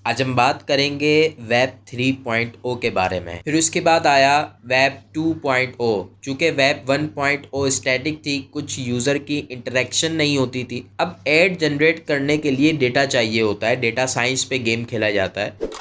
आज हम बात करेंगे वेब 3.0 के बारे में। फिर उसके बाद आया वेब 2.0। चूँकि वेब 1.0 स्टैटिक थी, कुछ यूज़र की इंटरेक्शन नहीं होती थी। अब ऐड जनरेट करने के लिए डेटा चाहिए होता है, डेटा साइंस पे गेम खेला जाता है।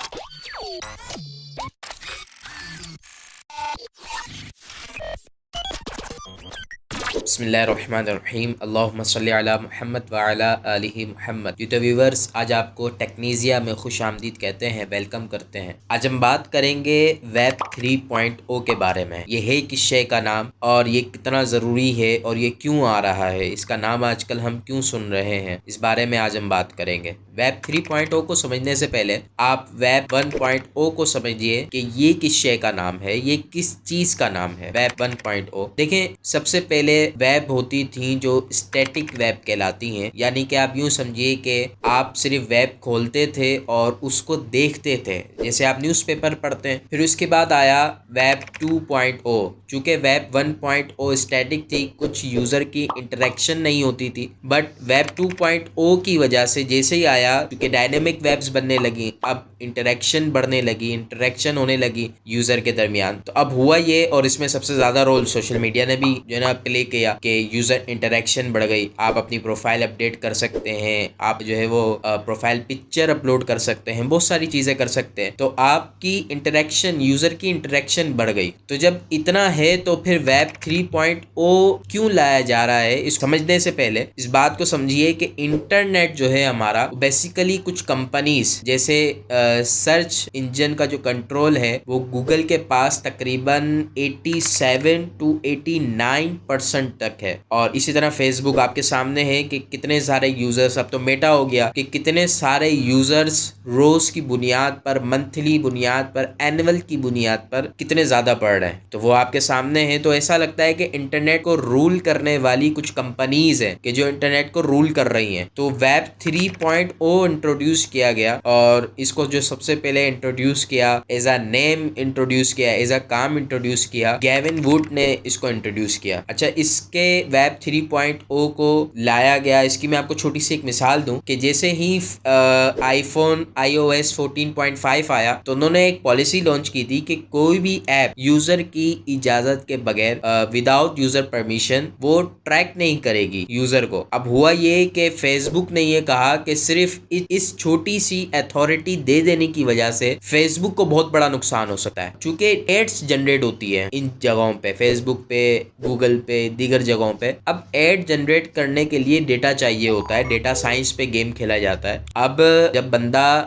बिस्मिल्लाहिर्रहमानिर्रहीम, अल्लाहुम्मा सल्ली अला मुहम्मद व अला आलिहि मुहम्मद। तो व्यूवर्स, आज आपको टेक्नीजिया में खुश आमदीद कहते हैं, वेलकम करते हैं। आज हम बात करेंगे वेब 3.0 के बारे में। ये है किस शय का नाम और ये कितना ज़रूरी है और ये क्यों आ रहा है, इसका नाम आजकल हम क्यों सुन रहे हैं, इस बारे में आज हम बात करेंगे। वेब 3.0 को समझने से पहले आप वेब 1.0 को समझिए कि ये किस शय का नाम है, ये किस चीज़ का नाम है। वेब 1.0 देखें, सबसे पहले वेब होती थी जो स्टैटिक वेब कहलाती हैं, यानी कि आप यूं समझिए कि आप सिर्फ वेब खोलते थे और उसको देखते थे, जैसे आप न्यूज़पेपर पढ़ते हैं। फिर उसके बाद आया वेब 2.0। चूँकि वेब 1.0 स्टैटिक थी, कुछ यूज़र की इंटरेक्शन नहीं होती थी, बट वेब 2.0 की वजह से जैसे ही आया, क्योंकि डायनेमिक वेब्स बनने लगी, अब इंटरेक्शन बढ़ने लगी, इंटरेक्शन होने लगी यूज़र के दरमियान। तो अब हुआ ये, और इसमें सबसे ज़्यादा रोल सोशल मीडिया ने भी जो है ना प्ले किया कि यूज़र इंटरेक्शन बढ़ गई। आप अपनी प्रोफाइल अपडेट कर सकते हैं, आप जो है वो प्रोफाइल पिक्चर अपलोड कर सकते हैं, बहुत सारी चीज़ें कर सकते हैं। तो आपकी इंटरेक्शन, यूज़र की इंटरेक्शन बढ़ गई। तो जब इतना है तो फिर वेब 3.0 क्यों लाया जा रहा है, इस समझने से पहले इस बात को समझिए कि इंटरनेट जो है हमारा, बेसिकली कुछ कंपनीज जैसे सर्च इंजन का जो कंट्रोल है वो गूगल के पास तकरीबन 87 to 89% तक है। और इसी तरह फेसबुक आपके सामने है कि कितने सारे यूजर्स, अब तो मेटा हो गया, कि कितने सारे यूजर्स रोज की बुनियाद पर, मंथली बुनियाद पर, एनुअल की बुनियाद पर कितने ज्यादा बढ़ रहे हैं, तो वो आपके सामने है। तो ऐसा लगता है कि इंटरनेट को रूल करने वाली कुछ कंपनीज है कि जो इंटरनेट को रूल कर रही हैं। तो वेब 3.0 इंट्रोड्यूस किया गया, और इसको जो सबसे पहले इंट्रोड्यूस किया, एज अ नेम इंट्रोड्यूस किया, एज अ काम इंट्रोड्यूस किया, गेविन वुड ने इसको इंट्रोड्यूस किया। अच्छा, इसके वेब 3.0 को लाया गया, इसकी मैं आपको छोटी सी एक मिसाल दूं कि जैसे ही आईफोन iOS 14.5 आया तो उन्होंने एक पॉलिसी लॉन्च की थी कि कोई भी ऐप यूजर की इजाजत के बगैर, विदाउट यूजर परमिशन, वो ट्रैक नहीं करेगी यूजर को। अब हुआ ये कि फेसबुक ने ये कहा कि सिर्फ इस छोटी सी अथॉरिटी दे देने की वजह से फेसबुक को बहुत बड़ा नुकसान हो सकता है, क्योंकि एड्स जनरेट होती है इन जगहों पे, फेसबुक पे, गूगल पे, दीगर जगहों पे। अब एड जनरेट करने के लिए डेटा चाहिए होता है, डेटा साइंस पे गेम खेला जाता है। अब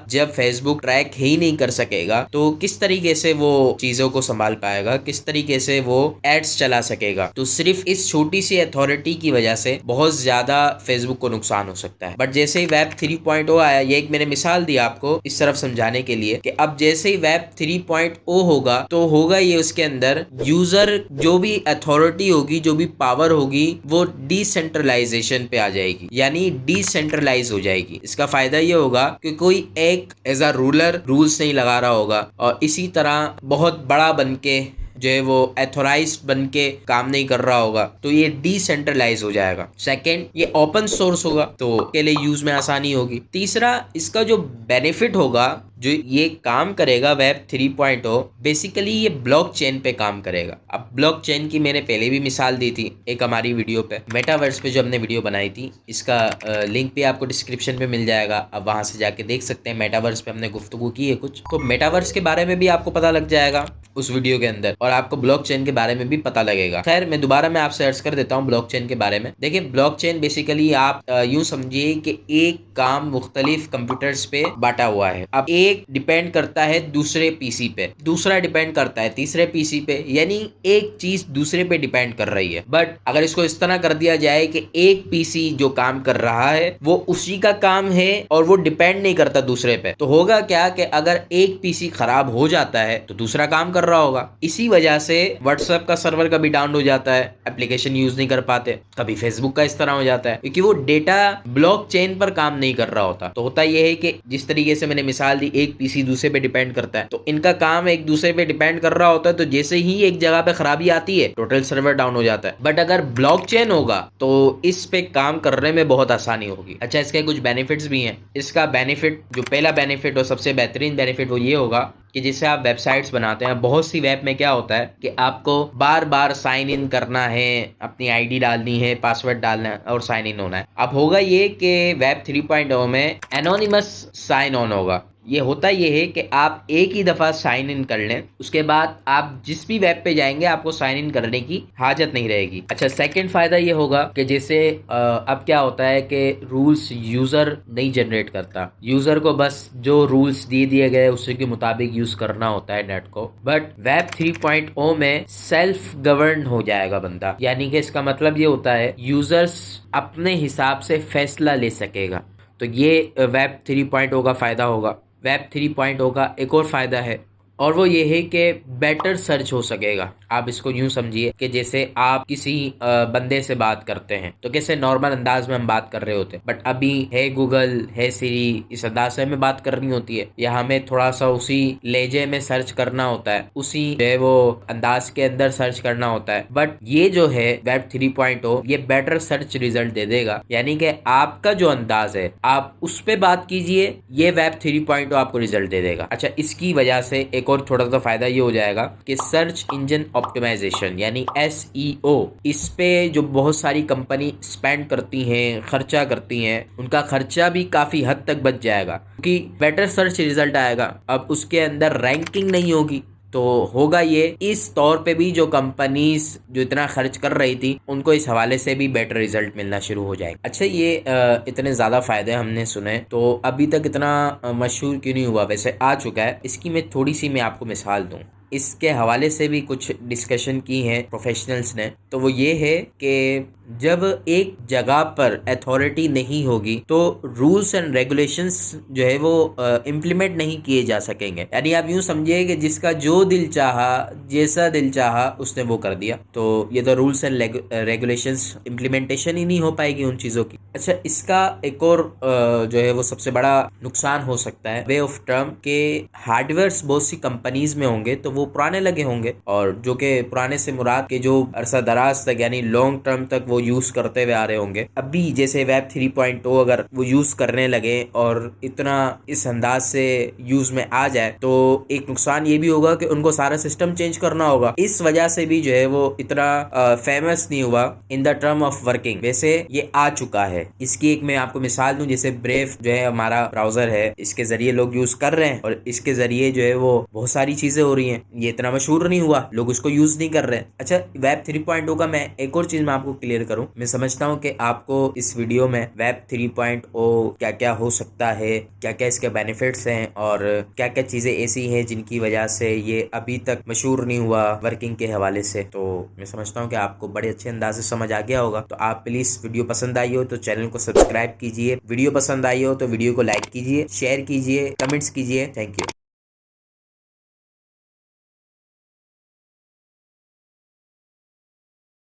जब फेसबुक ट्रैक ही नहीं कर सकेगा तो किस तरीके से वो चीजों को संभाल पाएगा, किस तरीके से वो एड्स चला सकेगा। तो सिर्फ इस छोटी सी अथॉरिटी की वजह से बहुत ज्यादा फेसबुक को नुकसान हो सकता है। बट जैसे ही वेब 3.0 आया, ये एक मैंने मिसाल दी आपको इस तरफ समझाने के लिए कि अब जैसे ही वेब 3.0 होगा तो होगा ये, उसके अंदर यूजर, जो भी अथॉरिटी होगी, जो भी पावर होगी, वो डिसेंट्रलाइजेशन पे आ जाएगी, यानी डिसेंट्रलाइज हो जाएगी। इसका फायदा ये होगा कि कोई एक एज अ रूलर रूल्स नहीं लगा रहा होगा, और इसी तरह बहुत बड़ा बनके जो है वो एथोराइज बन के काम नहीं कर रहा होगा, तो ये डिसेंट्रलाइज हो जाएगा। सेकंड, ये ओपन सोर्स होगा तो के लिए यूज में आसानी होगी। तीसरा, इसका जो बेनिफिट होगा, जो ये काम करेगा वेब 3.0, बेसिकली ये ब्लॉकचेन पे काम करेगा। अब ब्लॉकचेन की मैंने पहले भी मिसाल दी थी एक हमारी वीडियो पे, मेटावर्स पे जो हमने वीडियो बनाई थी, इसका लिंक भी आपको डिस्क्रिप्शन पे मिल जाएगा, अब वहां से जाके देख सकते हैं। मेटावर्स पे हमने गुफ्तगू की है कुछ, तो मेटावर्स के बारे में भी आपको पता लग जाएगा उस वीडियो के अंदर, और आपको ब्लॉकचेन के बारे में भी पता लगेगा। खैर, मैं दोबारा मैं आपसे अर्ज कर देता हूँ ब्लॉकचेन के बारे में। देखिए, ब्लॉकचेन बेसिकली आप यूं समझिए कि एक काम मुख्तलिफ कंप्यूटर्स पे बांटा हुआ है। अब एक डिपेंड करता है दूसरे पीसी पे, दूसरा डिपेंड करता है तीसरे पीसी पे, यानी एक चीज दूसरे पे डिपेंड कर रही है। बट अगर इसको इस तरह कर दिया जाए कि एक पीसी जो काम कर रहा है वो उसी का काम है और वो डिपेंड नहीं करता दूसरे पे, तो होगा क्या कि अगर एक पीसी खराब हो जाता है तो दूसरा काम कर रहा होगा। इसी वजह से व्हाट्सएप का सर्वर कभी डाउन हो जाता है, एप्लीकेशन यूज नहीं कर पाते। कभी फेसबुक का इस तरह हो जाता है क्योंकि वो डेटा ब्लॉकचेन पर काम नहीं कर रहा होता। तो होता यह है कि जिस तरीके से मैंने मिसाल दी, एक पीसी दूसरे पे डिपेंड करता है, तो इनका काम एक दूसरे पे डिपेंड कर रहा होता है। तो जैसे ही एक जगह पे खराबी आती है, टोटल सर्वर डाउन हो जाता है। बट अगर ब्लॉकचेन होगा तो इस पे काम करने में बहुत आसानी होगी। अच्छा, इसके कुछ बेनिफिट्स भी हैं। इसका बेनिफिट, जो पहला बेनिफिट और सबसे बेहतरीन बेनिफिट वो ये होगा कि जैसे आप वेबसाइट्स बनाते हैं, बहुत सी वेब में क्या होता है कि आपको बार बार साइन इन करना है, अपनी आईडी डालनी है, पासवर्ड डालना है और साइन इन होना है। अब होगा ये कि वेब 3.0 में एनोनिमस साइन ऑन होगा। ये होता ये है कि आप एक ही दफ़ा साइन इन कर लें, उसके बाद आप जिस भी वेब पे जाएंगे आपको साइन इन करने की हाजत नहीं रहेगी। अच्छा, सेकंड फ़ायदा ये होगा कि जैसे अब क्या होता है कि रूल्स यूज़र नहीं जनरेट करता, यूज़र को बस जो रूल्स दिए गए उसी के मुताबिक यूज़ करना होता है नेट को। बट वेब 3.0 में सेल्फ गवर्न हो जाएगा बंदा, यानी कि इसका मतलब ये होता है यूज़र्स अपने हिसाब से फैसला ले सकेगा। तो ये वेब 3.0 का फ़ायदा होगा। वेब 3.0 का एक और फ़ायदा है और वो ये है कि बेटर सर्च हो सकेगा। आप इसको यूं समझिए कि जैसे आप किसी बंदे से बात करते हैं तो कैसे नॉर्मल अंदाज में हम बात कर रहे होते हैं, बट अभी है गूगल, है सिरी, इस अंदाज से हमें बात करनी होती है या हमें थोड़ा सा उसी लहजे में सर्च करना होता है, उसी जो है वो अंदाज के अंदर सर्च करना होता है। बट ये जो है वेब 3.0 ये बेटर सर्च रिजल्ट दे देगा, यानी कि आपका जो अंदाज है आप उस पर बात कीजिए, ये वेब 3.0 आपको रिजल्ट दे देगा। अच्छा, इसकी वजह से एक और थोड़ा सा फायदा ये हो जाएगा कि सर्च इंजन ऑप्टिमाइजेशन यानी SEO, इस पे जो बहुत सारी कंपनी स्पेंड करती हैं, खर्चा करती हैं, उनका खर्चा भी काफी हद तक बच जाएगा क्योंकि बेटर सर्च रिजल्ट आएगा। अब उसके अंदर रैंकिंग नहीं होगी, तो होगा ये इस तौर पे भी जो कंपनीज जो इतना खर्च कर रही थी उनको इस हवाले से भी बेटर रिजल्ट मिलना शुरू हो जाएगा। अच्छा, ये इतने ज़्यादा फ़ायदे हमने सुने, तो अभी तक इतना मशहूर क्यों नहीं हुआ? वैसे आ चुका है। इसकी मैं थोड़ी सी मैं आपको मिसाल दूँ, इसके हवाले से भी कुछ डिस्कशन की है प्रोफेशनल्स ने। तो वो ये है कि जब एक जगह पर अथॉरिटी नहीं होगी तो रूल्स एंड रेगुलेशंस जो है वो इम्प्लीमेंट नहीं किए जा सकेंगे। यानी आप यूं समझिए कि जिसका जो दिल चाहा, जैसा दिल चाहा उसने वो कर दिया, तो ये तो रूल्स एंड रेगुलेशंस इम्प्लीमेंटेशन ही नहीं हो पाएगी उन चीज़ों की। अच्छा, इसका एक और जो है वो सबसे बड़ा नुकसान हो सकता है वे ऑफ टर्म के हार्डवेयर्स बहुत सी कंपनीज में होंगे तो वो पुराने लगे होंगे, और जो कि पुराने से मुराद के जो अरसा दराज तक यानी लॉन्ग टर्म तक वो यूज करते हुए आ रहे होंगे। अभी जैसे वेब 3.0 अगर वो यूज करने लगे और इतना इस अंदाज से यूज में आ जाए तो एक नुकसान ये भी होगा कि उनको सारा सिस्टम चेंज करना होगा। इस वजह से भी जो है वो इतना फेमस नहीं हुआ in the term of working. वैसे ये आ चुका है। इसकी एक मैं आपको मिसाल दूं, जैसे ब्रेव जो है हमारा ब्राउजर है, इसके जरिए लोग यूज कर रहे हैं और इसके जरिए जो है वो बहुत सारी चीजें हो रही हैं। ये इतना मशहूर नहीं हुआ, लोग उसको यूज नहीं कर रहे हैं। अच्छा, वेब 3.0 का मैं एक और चीज मैं आपको क्लियर करूं, मैं समझता हूं कि आपको इस वीडियो में वेब 3.0 क्या क्या हो सकता है, क्या क्या इसके बेनिफिट्स हैं और क्या क्या चीजें ऐसी हैं जिनकी वजह से ये अभी तक मशहूर नहीं हुआ वर्किंग के हवाले से। तो मैं समझता हूं कि आपको बड़े अच्छे अंदाज से समझ आ गया होगा। तो आप प्लीज वीडियो पसंद आई हो तो चैनल को सब्सक्राइब कीजिए, वीडियो पसंद आई हो तो वीडियो को लाइक कीजिए, शेयर कीजिए, कमेंट्स कीजिए। Thank you.